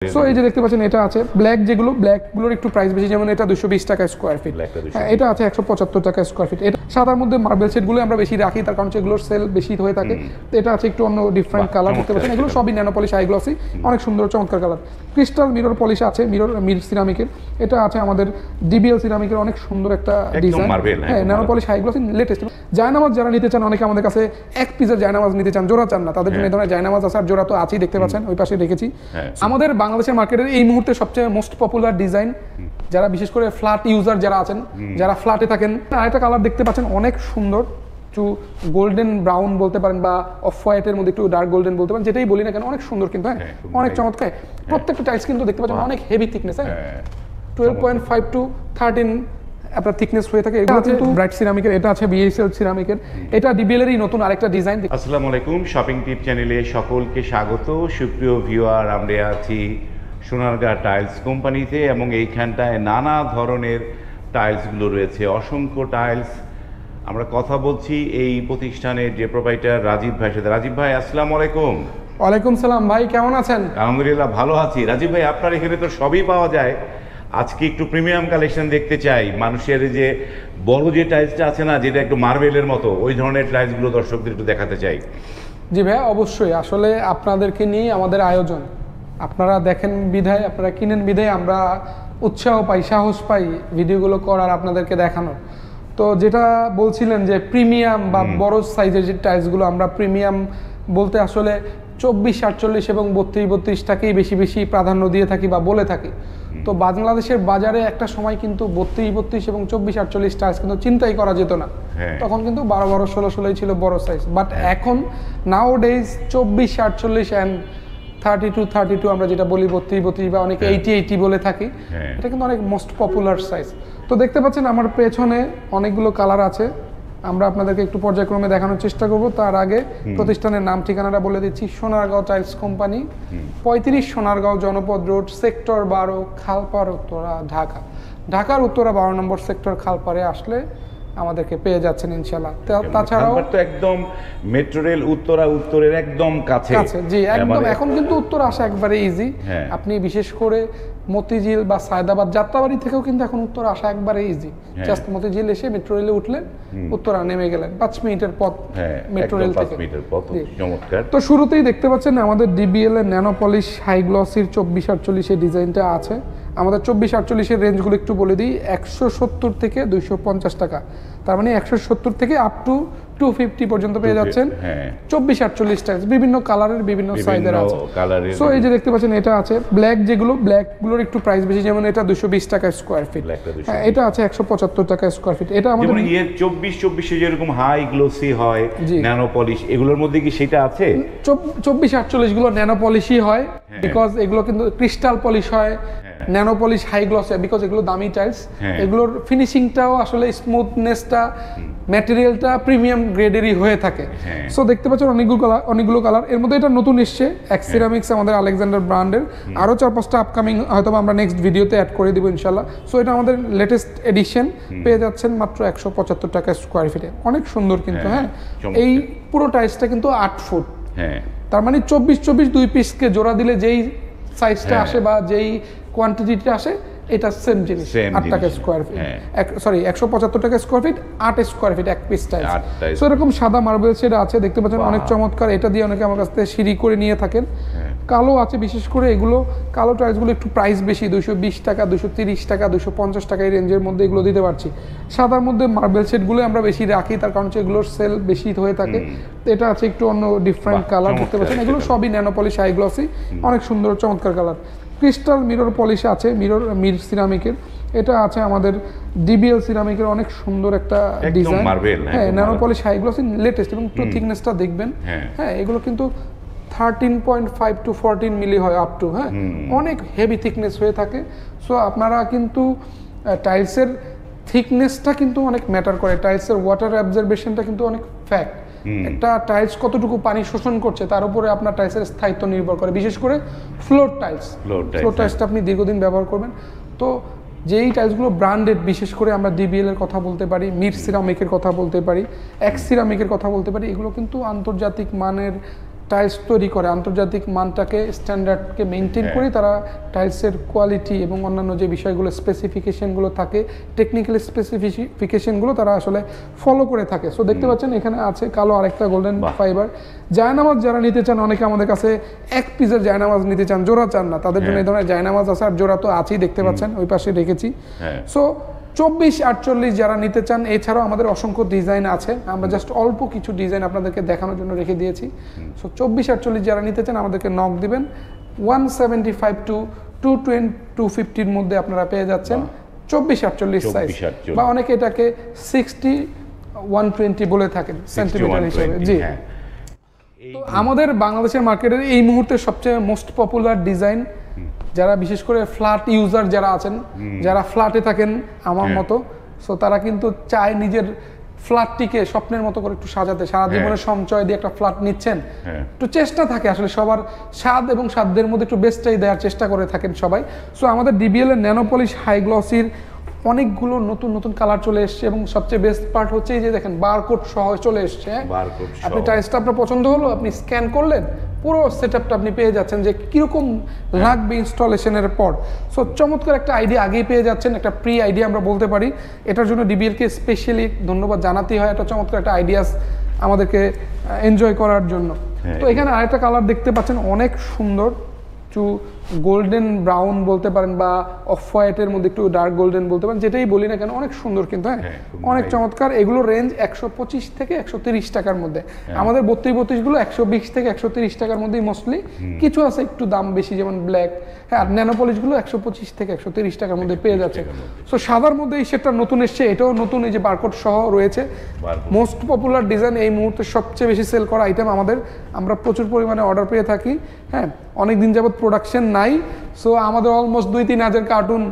So এই যে দেখতে পাচ্ছেন এটা আছে ব্ল্যাক, যেগুলো ব্ল্যাকগুলোর একটু প্রাইস বেশি, যেমন এটা 220 টাকা স্কোয়ার ফিট, এটা আছে 175 টাকা স্কোয়ার ফিট। এটা সাদার মধ্যে মার্বেল সেটগুলো আমরা বেশি রাখি, তার কারণ হচ্ছে এগুলোর সেল বেশি হয়ে থাকে। এটা আছে একটু অন্য ডিফারেন্ট কালার দেখতে পাচ্ছেন, এগুলো সবই ন্যানো পলিশ হাই গ্লসি, অনেক সুন্দর চমৎকার কালার। ক্রিস্টাল মিরর পলিশ আছে, মির সিরামিকের, এটা আছে আমাদের ডিবিএল সিরামিকের, অনেক সুন্দর একটা ডিজাইন। হ্যাঁ, nano polish high glossy latest. জায়নামাজ যারা নিতে চান, অনেকে আমাদের কাছে এক পিসের জায়নামাজ নিতে চান, জোড়া চান না, তাদের জন্য এই ধরনের জায়নামাজ আছে, আর জোড়া তো আছেই দেখতে পাচ্ছেন, ওই পাশে রেখেছি। আমাদের বাংলাদেশের মার্কেটের এই মুহূর্তে সবচেয়ে মোস্ট পপুলার ডিজাইন, যারা বিশেষ করে ফ্ল্যাট ইউজার যারা আছেন, যারা ফ্ল্যাটে থাকেন, আরেকটা কালার দেখতে পাচ্ছেন অনেক সুন্দর, একটু গোল্ডেন ব্রাউন বলতে পারেন বা অফ হোয়াইটের মধ্যে একটু ডার্ক গোল্ডেন বলতে পারেন, যেটাই বলি না কেন অনেক সুন্দর কিন্তু। হ্যাঁ, অনেক চমৎকার। প্রত্যেকটা টাইলস কিন্তু দেখতে পাচ্ছেন অনেক হেভি থিকনেস, হ্যাঁ 12.5 টু 13 আপনার থিকনেস হয়ে থাকে। এটা কিন্তু ব্রাইট সিরামিকের, এটা আছে বিএসএল সিরামিকের, এটা ডিবিএল এরই নতুন আরেকটা ডিজাইন। আসসালামু আলাইকুম, শপিং টিপ চ্যানেলে সকলকে স্বাগত। সুপ্রিয় ভিউয়ার, আমরা আছি সোনারগাঁ টাইলস কোম্পানিতে এবং এইখানটায় নানা ধরনের টাইলসগুলো রয়েছে, অসংখ্য টাইলস। আমরা কথা বলছি এই প্রতিষ্ঠানের যে প্রোপাইটার রাজীব ভাইয়ের সাথে। রাজীব ভাই, আসসালামু আলাইকুম। ওয়ালাইকুম সালাম ভাই, কেমন আছেন? আলহামদুলিল্লাহ ভালো আছি। রাজীব ভাই, আপনার এখানে তো সবই পাওয়া যায়, আজকে একটু প্রিমিয়াম কালেকশন দেখতে চাই। মানুষের যে বড় যে টাইলসটা আছে না, যেটা একটু মার্বেলের মতো, ওই ধরনের টাইলসগুলো দর্শকদের একটু দেখাতে চাই। জি ভাই, অবশ্যই। আসলে আপনাদেরকে নিয়ে আমাদের আয়োজন, আপনারা দেখেন বিধায়, আপনারা কিনেন বিধায় আমরা উৎসাহ পাই, সাহস পাই ভিডিওগুলো করার, আপনাদেরকে দেখানোর। তো যেটা বলছিলেন যে প্রিমিয়াম বা বড় সাইজের যে টাইলসগুলো, আমরা প্রিমিয়াম বলতে আসলে 24, 48 এবং 32টাকেই বেশি বেশি প্রাধান্য দিয়ে থাকি বা বলে থাকি। তো বাংলাদেশের বাজারে একটা সময় কিন্তু 32 এবং 24, 48 টাইলস কিন্তু চিন্তাই করা যেত না। তখন কিন্তু 12, 16 ছিল বড় সাইজ। বাট এখন নাও ডেজ 24, 48 অ্যান্ড 32 আমরা যেটা বলি 32 বা অনেকে 80 বলে থাকি, এটা কিন্তু অনেক মোস্ট পপুলার সাইজ। তো দেখতে পাচ্ছেন আমার পেছনে অনেকগুলো কালার আছে, আমরা আপনাদেরকে একটু পর্যায়ক্রমে দেখানোর চেষ্টা করব। তার আগে প্রতিষ্ঠানের নাম ঠিকানাটা বলে দিচ্ছি। সোনারগাঁও টাইলস কোম্পানি, 35 সোনারগাঁও জনপদ রোড, সেক্টর 12, খালপাড়, উত্তরা, ঢাকা। ঢাকার উত্তরা 12 নম্বর সেক্টর খালপাড়ে আসলে আমাদেরকে পেয়ে যাচ্ছেন ইনশাআল্লাহ। তাছাড়াও তো একদম মেট্রো রেল উত্তরের একদম কাছে। জি, একদম। এখন কিন্তু উত্তর আসা একবারে ইজি। আপনি বিশেষ করে মতিঝিল বা সায়দাবাদ, যাত্রাবাড়ি থেকেও কিন্তু এখন উত্তর আসা একবারে ইজি। জাস্ট মতিঝিল এসে মেট্রো রেলে উঠলেন, উত্তরা নেমে গেলেন, 5 মিনিটের পথ মেট্রো রেল থেকে। চমৎকার। তো শুরুতেই দেখতে পাচ্ছেন আমাদের ডিবিএল এর ন্যানো পলিশ হাই গ্লসির 24-48 এর ডিজাইনটা আছে। আমাদের 24-48 এর রেঞ্জগুলো একটু বলে দিই। 170 থেকে 250 টাকা, তার মানে 170 থেকে আপ টু 250 পর্যন্ত পেয়ে যাচ্ছেন 24-48 টাইলস, বিভিন্ন কালারের বিভিন্ন সাইজের আছে। সো এই যে দেখতে পাচ্ছেন এটা আছে ব্ল্যাক, যেগুলো ব্ল্যাকগুলোর একটু প্রাইস বেশি, যেমন এটা 220 টাকা স্কোয়ার ফিট, এটা আছে 175 টাকা স্কোয়ার ফিট। এটা আমাদের 24 যেরকম হাই গ্লোসি হয় ন্যানো পলিশ, এগুলোর মধ্যে কি সেটা আছে? 24-48 গুলো ন্যানো পলিশই হয়, বিকজ এগুলো কিন্তু ক্রিস্টাল পলিশ হয়, ন্যানো পলিশ হাই গ্লস হয়, বিকজ এগুলো দামি টাইলস। এগুলোর ফিনিশিংটাও আসলে স্মুথনেসটা, ম্যাটেরিয়ালটা প্রিমিয়াম গ্রেডেরই হয়ে থাকে। সো দেখতে পাচ্ছেন অনেকগুলো কালার। এর মধ্যে এটা নতুন এসছে এক্সিরামিক্স, আমাদের আলেকজান্ডার ব্র্যান্ডের। আরও 4-5টা আপকামিং হয়তো আমরা নেক্সট ভিডিওতে অ্যাড করে দিব ইনশাল্লাহ। সো এটা আমাদের লেটেস্ট এডিশন, পেয়ে যাচ্ছেন মাত্র 175 টাকা স্কোয়ার ফিটে। অনেক সুন্দর কিন্তু। হ্যাঁ, এই পুরো টাইলসটা কিন্তু 8 ফুট, তার মানে 24 2 পিসকে জোড়া দিলে যেই সাইজটা আসে বা যেই কোয়ান্টিটিটা আসে, এটা সেম জিনিস। 8 টাকা স্কোয়ার ফিট, 175 টাকা স্কোয়ার ফিট, 8 স্কোয়ার ফিট এক পিস টাইলস। সো এরকম সাদা মার্বেল সেট আছে, দেখতে পাচ্ছেন অনেক চমৎকার। এটা দিয়ে অনেকে আমার কাছ থেকে সিঁড়ি করে নিয়ে থাকেন। কালো আছে, বিশেষ করে এগুলো কালো টাইলসগুলো একটু প্রাইস বেশি, 220 টাকা, 230 টাকা, 250 টাকা এই রেঞ্জের মধ্যে এগুলো দিতে পারছি। সাদার মধ্যে মার্বেল সেটগুলো আমরা বেশি রাখি, তার কারণ হচ্ছে এগুলোর সেল বেশি হয়ে থাকে। এটা আছে একটু অন্য ডিফারেন্ট কালার দেখতে পাচ্ছেন, এগুলো সবই ন্যানো পলিশ হাই গ্লসি, অনেক সুন্দর চমৎকার কালার। ক্রিস্টাল মিরর পলিশ আছে, মির সিরামিকের, এটা আছে আমাদের ডিবিএল সিরামিকের, অনেক সুন্দর একটা ডিজাইন। হ্যাঁ, nano polish high glossy latest, এবং একটু থিকনেসটা দেখবেন। হ্যাঁ, এগুলো কিন্তু 13.5 টু 14 মিলি হয় আপ টু। হ্যাঁ, অনেক হেভি থিকনেস হয়ে থাকে। সো আপনারা কিন্তু টাইলসের থিকনেসটা কিন্তু অনেক ম্যাটার করে, টাইলসের ওয়াটার অ্যাবজর্বেশনটা কিন্তু অনেক ফ্যাক্ট। একটা টাইলস কতটুকু পানি শোষণ করছে তার উপরে আপনার টাইলসের স্থায়িত্ব নির্ভর করে, বিশেষ করে ফ্লোর টাইলসটা আপনি দীর্ঘদিন ব্যবহার করবেন। তো যেই টাইলসগুলো ব্র্যান্ডেড, বিশেষ করে আমরা ডিবিএল এর কথা বলতে পারি, মির সিরামিকের কথা বলতে পারি, এক্স সিরামিকের কথা বলতে পারি, এগুলো কিন্তু আন্তর্জাতিক মানের টাইলস তৈরি করে আন্তর্জাতিক মানটাকে স্ট্যান্ডার্ডকে মেনটেন করে তারা টাইলসের কোয়ালিটি এবং অন্যান্য যে বিষয়গুলো স্পেসিফিকেশনগুলো থাকে টেকনিক্যাল স্পেসিফিকেশনগুলো তারা আসলে ফলো করে থাকে। সো দেখতে পাচ্ছেন এখানে আছে কালো আরেকটা গোল্ডেন ফাইবার জায়নামাজ যারা নিতে চান, অনেকে আমাদের কাছে এক পিসের জায়নামাজ নিতে চান, জোড়া চান না, তাদের জন্য এই ধরনের জায়নামাজ আছে। আর জোড়া তো আছেই, দেখতে পাচ্ছেন ওই পাশে রেখেছি। সো 24-48 যারা নিতে চান, এছাড়াও আমাদের অসংখ্য ডিজাইন আছে, আমরা জাস্ট অল্প কিছু ডিজাইন আপনাদেরকে দেখানোর জন্য রেখে দিয়েছি। সো 24-48 যারা নিতে চান আমাদেরকে নক দিবেন। 175 to 220-250 মধ্যে আপনারা পেয়ে যাচ্ছেন 24-48 সাইজ, বা অনেকে এটাকে 60-120 বলে থাকেন সেন্টিমিটার হিসেবে। জি, তো আমাদের বাংলাদেশের মার্কেটের এই মুহূর্তে সবচেয়ে মোস্ট পপুলার ডিজাইন, যারা বিশেষ করে ফ্ল্যাট ইউজার যারা আছেন, যারা ফ্ল্যাটে থাকেন আমার মতো, সো তারা কিন্তু চায় নিজের ফ্ল্যাটটিকে স্বপ্নের মতো করে একটু সাজাতে। সারা জীবনের সঞ্চয় দিয়ে একটা ফ্ল্যাট নিচ্ছেন, একটু চেষ্টা থাকে আসলে সবার স্বাদ এবং সাধ্যের মধ্যে একটু বেস্টটাই দেওয়ার চেষ্টা করে থাকেন সবাই। সো আমাদের ডিবিএল এর ন্যানো পলিশ হাই গ্লসির অনেকগুলো নতুন নতুন কালার চলে এসছে, এবং সবচেয়ে বেস্ট পার্ট হচ্ছে এই যে দেখেন বারকোড সহ চলে এসছে। আপনি টাইলসটা আপনার পছন্দ হলো, আপনি স্ক্যান করলেন, পুরো সেটআপটা আপনি পেয়ে যাচ্ছেন যে কিরকম লাগবে ইনস্টলেশনের পর। সো চমৎকার একটা আইডিয়া আগেই পেয়ে যাচ্ছেন, একটা প্রি আইডিয়া আমরা বলতে পারি। এটার জন্য ডিবিএলকে স্পেশালি ধন্যবাদ জানাতেই হয়, এটা চমৎকার একটা আইডিয়াস আমাদেরকে এনজয় করার জন্য। তো এখানে আরেকটা কালার দেখতে পাচ্ছেন, অনেক সুন্দর, একটু গোল্ডেন ব্রাউন বলতে পারেন, বা অফ হোয়াইটের মধ্যে একটু ডার্ক গোল্ডেন বলতে পারেন, যেটাই বলি না কেন অনেক সুন্দর কিন্তু। অনেক চমৎকার। এগুলো রেঞ্জ 125 থেকে 130 টাকার মধ্যে। আমাদের 32 গুলো 120 থেকে 130 টাকার মধ্যেই মোস্টলি, কিছু আছে একটু দাম বেশি যেমন ব্ল্যাক। আর ন্যানো পলিশ গুলো 125 থেকে 130 টাকার মধ্যে পেয়ে যাচ্ছে। সো সাদার মধ্যে এই সেটটা নতুন এসছে, এটাও নতুন, এই যে বারকোড সহ রয়েছে। মোস্ট পপুলার ডিজাইন, এই মুহূর্তে সবচেয়ে বেশি সেল করা আইটেম আমাদের, আমরা প্রচুর পরিমাণে অর্ডার পেয়ে থাকি। অনেক দিন যাবত প্রোডাকশন নাই, সো আমাদের অলমোস্ট 2-3 হাজার কার্টুন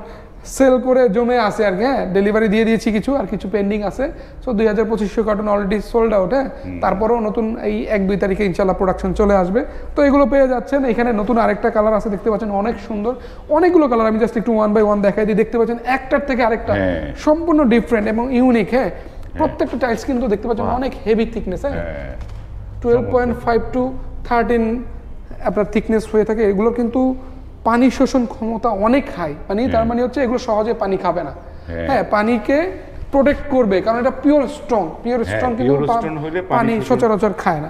সেল করে জমে আছে আর কি। ডেলিভারি দিয়ে দিয়েছি কিছু, আর কিছু পেন্ডিং আছে। So 2500 cartoon already sold out. তারপরেও নতুন এই 1-2 তারিখে ইনশাল্লাহ প্রোডাকশন চলে আসবে। তো এগুলো পেয়ে যাচ্ছেন। এখানে নতুন আরেকটা কালার আছে, দেখতে পাচ্ছেন অনেক সুন্দর, অনেকগুলো কালার, আমি জাস্ট একটু 1 by 1 দেখাই দিই। দেখতে পাচ্ছেন একটার থেকে আরেকটা সম্পূর্ণ ডিফারেন্ট এবং ইউনিক। প্রত্যেকটা টাইলস কিন্তু দেখতে পাচ্ছেন অনেক হেভি থিকনেস, 12.5 to 13 আপনার থিকনেস হয়ে থাকে। এগুলো কিন্তু পানি শোষণ ক্ষমতা অনেক হাই, মানে তার মানে হচ্ছে এগুলো সহজে পানি খাবে না। পানিকে প্রোটেক্ট করবে, কারণ এটা পিওর স্টোন কিন্তু পানি সচরাচর খায় না।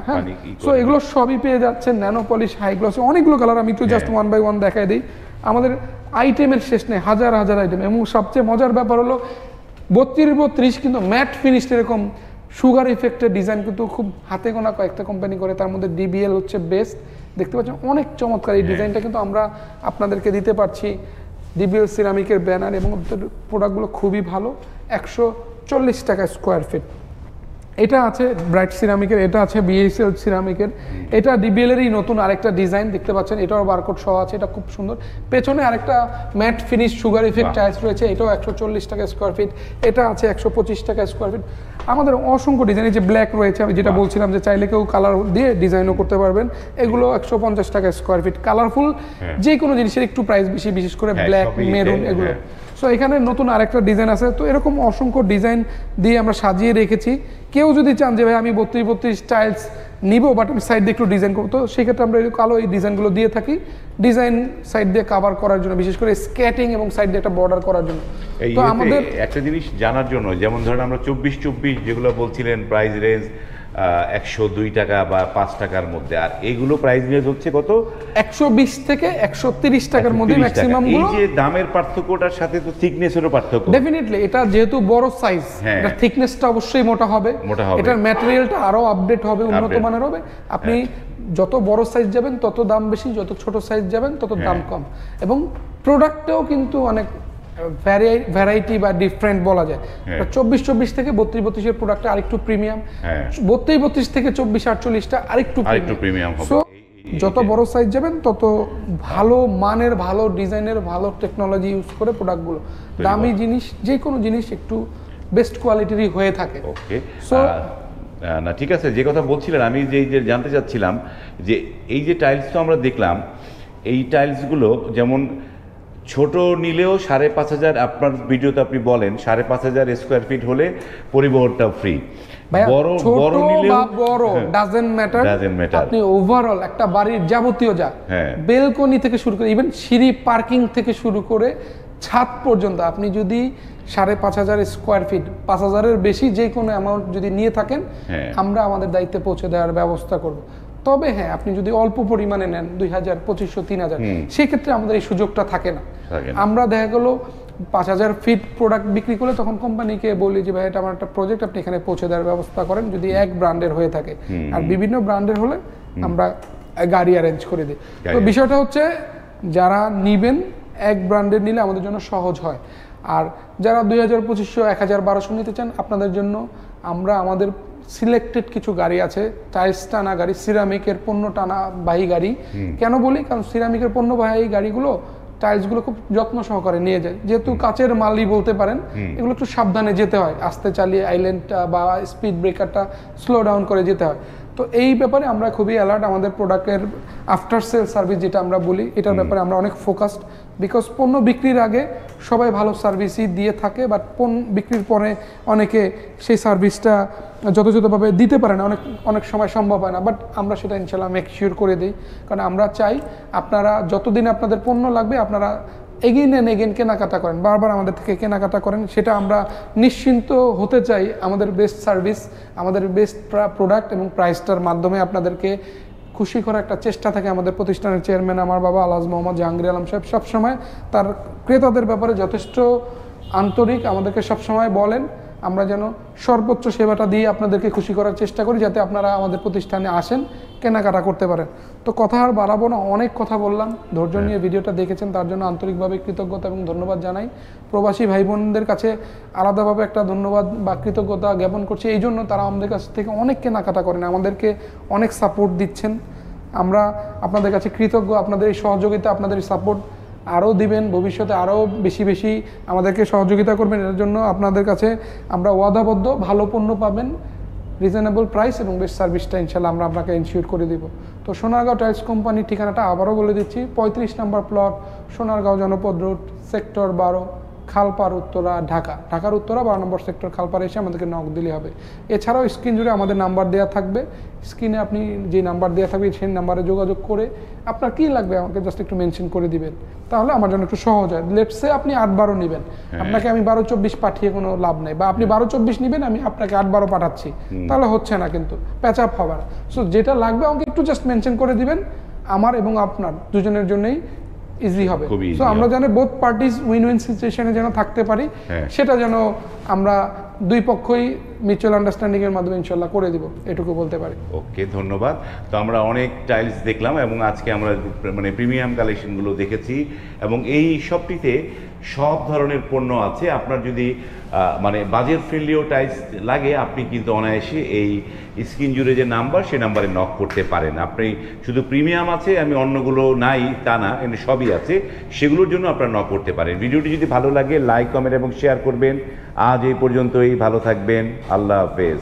সো এগুলো সবই পেয়ে যাচ্ছেন ন্যানো পলিশ হাই গ্লসে। অনেকগুলো কালার, আমি একটু জাস্ট 1 by 1 দেখাই দিই। আমাদের আইটেমের শেষ নেই, হাজার হাজার আইটেম। এবং সবচেয়ে মজার ব্যাপার হলো 32 কিন্তু ম্যাট ফিনিশ, এরকম সুগার ইফেক্টের ডিজাইন কিন্তু খুব হাতে গোনা কয়েকটা কোম্পানি করে, তার মধ্যে ডিবিএল হচ্ছে বেস্ট। দেখতে পাচ্ছেন অনেক চমৎকার এই ডিজাইনটা কিন্তু আমরা আপনাদেরকে দিতে পারছি। ডিবিএল সিরামিকের ব্যানার, এবং প্রোডাক্টগুলো খুবই ভালো। 140 টাকা স্কোয়ার ফিট। এটা আছে ব্রাইট সিরামিকের, এটা আছে বিএসএল সিরামিকের, এটা ডিবিএল এরই নতুন আরেকটা ডিজাইন দেখতে পাচ্ছেন, এটাও বারকোড সহ আছে, এটা খুব সুন্দর। পেছনে আরেকটা mat finish sugar effect tiles রয়েছে, এটাও 140 টাকা স্কোয়ার ফিট। এটা আছে 125 টাকা স্কোয়ার ফিট। আমাদের অসংখ্য ডিজাইন, এই যে ব্ল্যাক রয়েছে, আমি যেটা বলছিলাম যে চাইলে কেউ কালার দিয়ে ডিজাইনও করতে পারবেন। এগুলো 150 টাকা স্কোয়ার ফিট। কালারফুল যে কোনো জিনিসের একটু প্রাইস বেশি, বিশেষ করে ব্ল্যাক, মেরুন এগুলো। সো এখানে নতুন আরেকটা ডিজাইন আছে। তো এরকম অসংখ্য ডিজাইন দিয়ে আমরা সাজিয়ে রেখেছি। কেউ যদি চান যে ভাই আমি 32 টাইলস নিব, বাট আমি সাইড দিয়ে একটু ডিজাইন করবো, তো সেক্ষেত্রে আমরা কালো এই ডিজাইনগুলো দিয়ে থাকি, ডিজাইন সাইড দিয়ে কাভার করার জন্য, বিশেষ করে স্কেটিং এবং সাইড দিয়ে একটা বর্ডার করার জন্য। তো আমাদের একটা জিনিস জানার জন্য, যেমন ধরেন আমরা 24 যেগুলো বলছিলেন প্রাইস রেঞ্জ 102 টাকা বা 5 টাকার মধ্যে, আর এগুলো প্রাইস রেঞ্জ হচ্ছে কত? 120 থেকে 130 টাকার মধ্যে ম্যাক্সিমাম গুলো। এই যে দামের পার্থক্যটার সাথে তো থিকনেসেরও পার্থক্য। ডেফিনেটলি, এটা যেহেতু বড় সাইজ, এটা থিকনেসটা অবশ্যই মোটা হবে, এটার ম্যাটেরিয়ালটা আরো আপডেট হবে, উন্নত মানের হবে। আপনি যত বড় সাইজ যাবেন তত দাম বেশি, যত ছোট সাইজ যাবেন তত দাম কম। এবং প্রোডাক্টেও কিন্তু অনেক ভ্যারাইটি বা ডিফারেন্ট বলা যায়। 24 থেকে 32 এর প্রোডাক্টটা আরেকটু প্রিমিয়াম, 32 থেকে 24-48টা আরেকটু প্রিমিয়াম হবে। সো যত বড় সাইজ যাবেন তত ভালো মানের, ভালো ডিজাইনের, ভালো টেকনোলজি ইউজ করে প্রোডাক্টগুলো, দামি জিনিস, যে কোনো জিনিস একটু বেস্ট কোয়ালিটিরই হয়ে থাকে। ওকে, সো না ঠিক আছে, যে কথা বলছিলেন আমি যে জানতে চাচ্ছিলাম যে এই যে টাইলস তো আমরা দেখলাম, এই টাইলসগুলো যেমন ছোট নিলেও 5,500, আপনার ভিডিওতে আপনি বলেন 5,500 স্কোয়ার ফিট হলে পরিবহনটা ফ্রি। ভাইয়া বড় ছোট নিলেও বা বড় ডাজেন্ট ম্যাটার, আপনি ওভারঅল একটা বাড়ির যাবতীয় যা বেলকনি থেকে শুরু করে ইভেন সিঁড়ি পার্কিং থেকে শুরু করে ছাদ পর্যন্ত আপনি যদি 5,500 স্কোয়ার ফিট 5,000-এর বেশি যে কোনো অ্যামাউন্ট যদি নিয়ে থাকেন, আমরা আমাদের দায়িত্বে পৌঁছে দেওয়ার ব্যবস্থা করব। তবে হ্যাঁ, আপনি যদি অল্প পরিমাণে নেন 2,000, 2,500, 3,000, সেক্ষেত্রে আমাদের এই সুযোগটা থাকে না। আমরা দেখা গেলো 5,000 ফিট প্রোডাক্ট বিক্রি করলে তখন কোম্পানিকে বলি যে ভাই এটা আমার একটা প্রজেক্ট, আপনি এখানে পৌঁছে দেওয়ার ব্যবস্থা করেন, যদি এক ব্র্যান্ডের হয়ে থাকে। আর বিভিন্ন ব্র্যান্ডের হলে আমরা গাড়ি অ্যারেঞ্জ করে দিই। তো বিষয়টা হচ্ছে যারা নিবেন এক ব্র্যান্ডের নিলে আমাদের জন্য সহজ হয়। আর যারা 2,000, 2,500, 1,000, 1,200 নিতে চান, আপনাদের জন্য আমরা আমাদের সিলেক্টেড কিছু গাড়ি আছে, টাইলস টানা গাড়ি, সিরামিকের পণ্য টানা বাহী গাড়ি। কেন বলি? কারণ সিরামিকের পণ্য বাহী গাড়িগুলো টাইলসগুলো খুব যত্ন সহকারে নিয়ে যায়, যেহেতু কাচের মালই বলতে পারেন, এগুলো একটু সাবধানে যেতে হয়, আস্তে চালিয়ে আইল্যান্ডটা বা স্পিড ব্রেকারটা স্লো ডাউন করে যেতে হয়। তো এই ব্যাপারে আমরা খুবই অ্যালার্ট। আমাদের প্রোডাক্টের আফটার সেল সার্ভিস যেটা আমরা বলি, এটার ব্যাপারে আমরা অনেক ফোকাসড, বিকজ পণ্য বিক্রির আগে সবাই ভালো সার্ভিসই দিয়ে থাকে, বাট পণ্য বিক্রির পরে অনেকে সেই সার্ভিসটা যথাযথভাবে দিতে পারে না, অনেক সময় সম্ভব হয় না, বাট আমরা সেটা ইনশাল্লাহ মেক শিওর করে দিই। কারণ আমরা চাই আপনারা যতদিন আপনাদের পণ্য লাগবে আপনারা এগেইন অ্যান্ড এগেইন কেনাকাটা করেন, বারবার আমাদের থেকে কেনাকাটা করেন, সেটা আমরা নিশ্চিন্ত হতে চাই। আমাদের বেস্ট সার্ভিস, আমাদের বেস্ট প্রোডাক্ট এবং প্রাইসটার মাধ্যমে আপনাদেরকে খুশি করার একটা চেষ্টা থাকে আমাদের প্রতিষ্ঠানের চেয়ারম্যান আমার বাবা আলহাজ মোহাম্মদ জাহাঙ্গীর আলম সাহেব সবসময় তার ক্রেতাদের ব্যাপারে যথেষ্ট আন্তরিক, আমাদেরকে সবসময় বলেন আমরা যেন সর্বোচ্চ সেবাটা দিয়ে আপনাদেরকে খুশি করার চেষ্টা করি, যাতে আপনারা আমাদের প্রতিষ্ঠানে আসেন, কেনাকাটা করতে পারেন। তো কথা আর বাড়াবো না, অনেক কথা বললাম, ধৈর্য নিয়ে ভিডিওটা দেখেছেন তার জন্য আন্তরিকভাবে কৃতজ্ঞতা এবং ধন্যবাদ জানাই। প্রবাসী ভাই বোনদের কাছে আলাদাভাবে একটা ধন্যবাদ বা কৃতজ্ঞতা জ্ঞাপন করছি, এই জন্য তারা আমাদের কাছ থেকে অনেক কেনাকাটা করেন, আমাদেরকে অনেক সাপোর্ট দিচ্ছেন। আমরা আপনাদের কাছে কৃতজ্ঞ, আপনাদের এই সহযোগিতা, আপনাদের এই সাপোর্ট আরও দিবেন, ভবিষ্যতে আরও বেশি বেশি আমাদেরকে সহযোগিতা করবেন। এর জন্য আপনাদের কাছে আমরা ওয়াদাবদ্ধ, ভালো পণ্য পাবেন, রিজনেবল প্রাইস এবং বেস্ট সার্ভিসটা ইনশাল্লাহ আমরা আপনাকে ইনশিওর করে দিব। তো সোনারগাঁও টাইলস কোম্পানির ঠিকানাটা আবারও বলে দিচ্ছি, 35 নম্বর প্লট, সোনারগাঁও জনপদ রোড, সেক্টর 12, খালপাড় উত্তরা, ঢাকা। ঢাকার উত্তরা 12 নম্বর সেক্টর খালপাড়ে এসে আমাদেরকে নক দিলে হবে। এছাড়াও স্ক্রিন জুড়ে আমাদের নাম্বার দেওয়া থাকবে, স্ক্রিনে আপনি যে নাম্বার দেওয়া থাকবে সেই নাম্বারে যোগাযোগ করে আপনার কী লাগবে আমাকে জাস্ট একটু মেনশন করে দিবেন, তাহলে আমার জন্য একটু সহজ হয়। লেটসে আপনি 8-12 নেবেন, আপনাকে আমি 12-24 পাঠিয়ে কোনো লাভ নেই, বা আপনি 12-24 নেবেন, আমি আপনাকে 8-12 পাঠাচ্ছি, তাহলে হচ্ছে না, কিন্তু প্যাচ আপ হবে না। সো যেটা লাগবে আমাকে একটু জাস্ট মেনশন করে দিবেন, আমার এবং আপনার দুজনের জন্যই ইজি হবে। সো আমরা যেন বোথ পার্টিজ উইন উইন সিচুয়েশনে যেন থাকতে পারি, সেটা যেন আমরা দুই পক্ষই মিউচুয়াল আন্ডারস্ট্যান্ডিং এর মাধ্যমে ইনশাল্লাহ করে দিব, এটুকু বলতে পারি। ওকে, ধন্যবাদ। তো আমরা অনেক টাইলস দেখলাম এবং আজকে আমরা মানে প্রিমিয়াম কালেকশনগুলো দেখেছি, এবং এই শপটিতে সব ধরনের পণ্য আছে। আপনার যদি মানে বাজেট ফ্রেন্ডলিও টাইলস লাগে, আপনি কিন্তু অনায়াসে এই স্ক্রিন জুড়ে যে নাম্বার, সেই নাম্বারে নক করতে পারেন। আপনি শুধু প্রিমিয়াম আছে, আমি অন্যগুলো নাই তা না, কিন্তু সবই আছে, সেগুলোর জন্য আপনারা নক করতে পারেন। ভিডিওটি যদি ভালো লাগে লাইক, কমেন্ট এবং শেয়ার করবেন। আজ এই পর্যন্তই, ভালো থাকবেন, আল্লাহ হাফেজ।